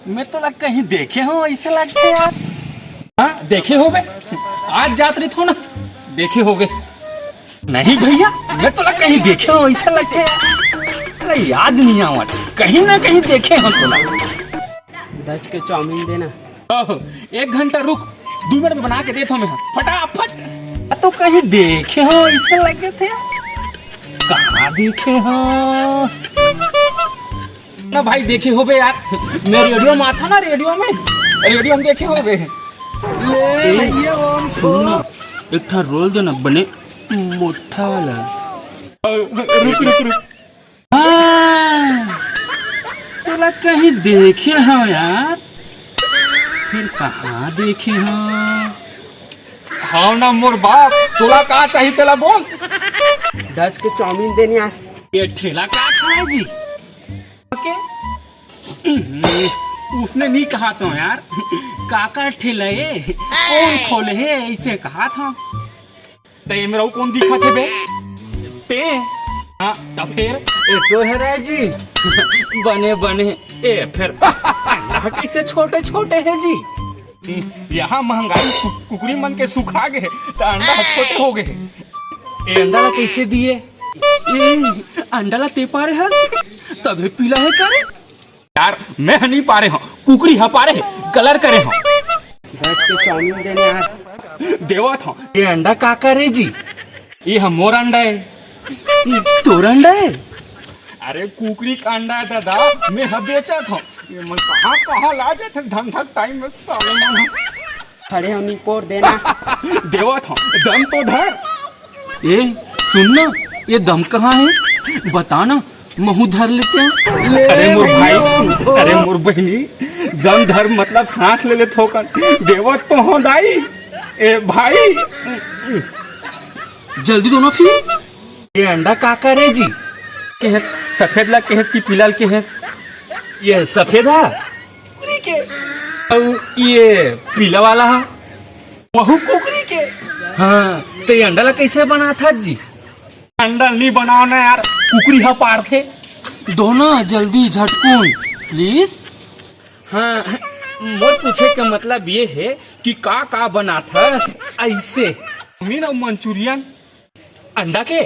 मैं तो लग कहीं देखे हो ऐसे लगते यार। हाँ देखे हो बे, आज जात रही थो ना, देखे हो गए। नहीं भैया, मैं तो लग कहीं देखे हो ऐसे लगते यार। अरे याद नहीं आवत, कहीं ना कहीं देखे हो तो लग। 10 के चाउमीन देना। 1 घंटा रुक, 2 मिनट में बना के देता हूँ मैं फटाफट। तो कहीं देखे हो ऐसे लगे थे, कहाँ देखे हो ना भाई? देखे हो बे यार, मैं रेडियो में आता ना, रेडियो में देखे हो बे। सुनना, एक था रोल देना बने मोटा वाला। रुक हाँ, तोला कहीं देखे हो यार, फिर कहाँ देखे हो? हाँ ना मोर बाप, तोला कहाँ चाहिए तेला बोल। 10 के चाउमीन देने यार। ये ठेला कहाँ खड़ा है जी? उसने नहीं कहा तो यार, काका ठेला है, कौन खोले है ऐसे कहा था। ते मेरा कौन दिखा थे बे? ते हाँ तब फिर ए तो है रे जी। बने ए फिर अल्लाह कैसे छोटे छोटे है जी। यहाँ महंगाई कुकरी मन के सुखा गए तो अंडा छोटे हो गए। ए अंडा कैसे दिए? अंडा ते पारे है तभी पीला है करे यार। मैं नहीं पा रहे हूँ, कुकरी हा पा रहे कलर करे हूँ। 10 के चाउमीन देने यार। देवा था ये अंडा का करे जी? ये हम मोर अंडा है, तोर अंडा है। अरे कुकरी का अंडा है दादा, मैं हा बेचा था। ये मन कहाँ ला जाते धंधा टाइम में साले मन। खड़े होनी पोर देना। देवा था दम तो धर। ये सुनना, ये दम कहाँ है बताना, महू धर लेते हैं। अरे मोर भाई, अरे मोर बहनी, दम धर मतलब सांस ले ले थोकन। देवत तो हो दाई ए भाई, जल्दी दो ना फिर। ये अंडा का करे जी? के सफेद ला के की पीला के है? ये सफेद है के और ये पीला वाला है वहू कुकरी के। हाँ तो ये अंडा ला कैसे बना था जी? अंडा नहीं बनाओ ना यार, कुकरी हा पार थे। दो ना जल्दी झटकुन प्लीज। हाँ मोर पूछे का मतलब ये है कि का बना था ऐसे मीन मंचूरियन अंडा के।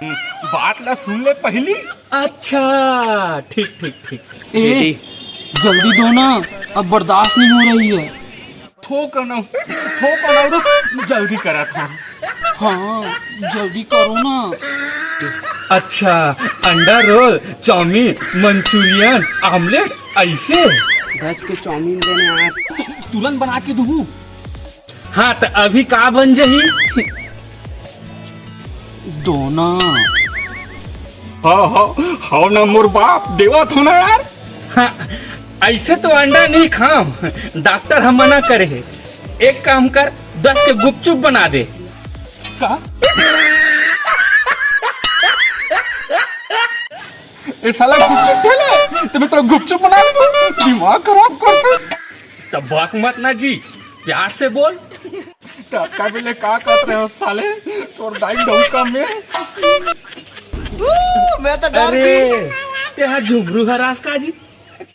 बात ला सुन ले पहली। अच्छा ठीक ए जल्दी दो ना, अब बर्दाश्त नहीं हो रही है। थोक ना रुक, जल्दी करा था। हाँ जल्दी करो ना। अच्छा अंडा रोल, चाउमीन, मंचूरियन, आमलेट ऐसे। 10 के चाउमीन देने यार। तुरंत बना के दूँ। हाँ तो अभी का बन जाही? दोना। हाँ ना मोर बाप, देवा थो ना यार। हाँ, ऐसे तो अंडा नहीं खाओ, डॉक्टर हम मना करे है। एक काम कर, 10 के गुपचुप बना दे। का? ये साला गुपचुप ठेला, तो मैं तो गुपचुप बना दूं, दिमाग खराब कर दे। तब बात मत ना जी, प्यार से बोल। तब का बेले का कर रहे हो साले, तोर दाई डौका में। मैं तो डर गई। तेरा झुमरू हरास का जी,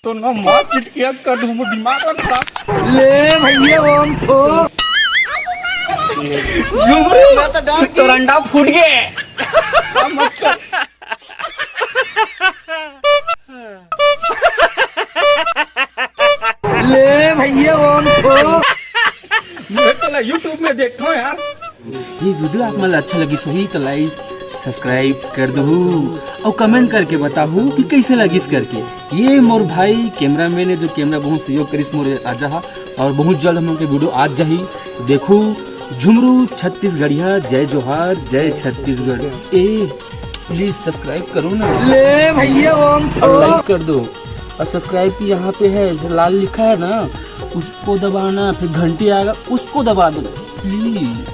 तो ना मार पीट किया कर दूं, दिमाग खराब। ले भैया ओम को झुमरू, मैं तो डर तो अंडा फूट गए। ले भैया ओम को मैं तो यूट्यूब में देखता हूँ यार। ये वीडियो आप मतलब अच्छा लगी सही तो लाइक सब्सक्राइब कर दो और कमेंट करके बताओ कि कैसे लगी इस करके। ये मोर भाई कैमरामैन है जो कैमरा बहुत सहयोग करिस मोर आज और बहुत जल्द हम लोग के वीडियो आज जाही। देखो झुमरू छत्तीसगढ़िया, जय जोहार, जय छत्तीसगढ़। ए प्लीज सब्सक्राइब करो ना। ले भैया ओम और लाइक कर दो और सब्सक्राइब की यहाँ पे है जो लाल लिखा है ना, उसको दबाना, फिर घंटी आएगा उसको दबा दो प्लीज।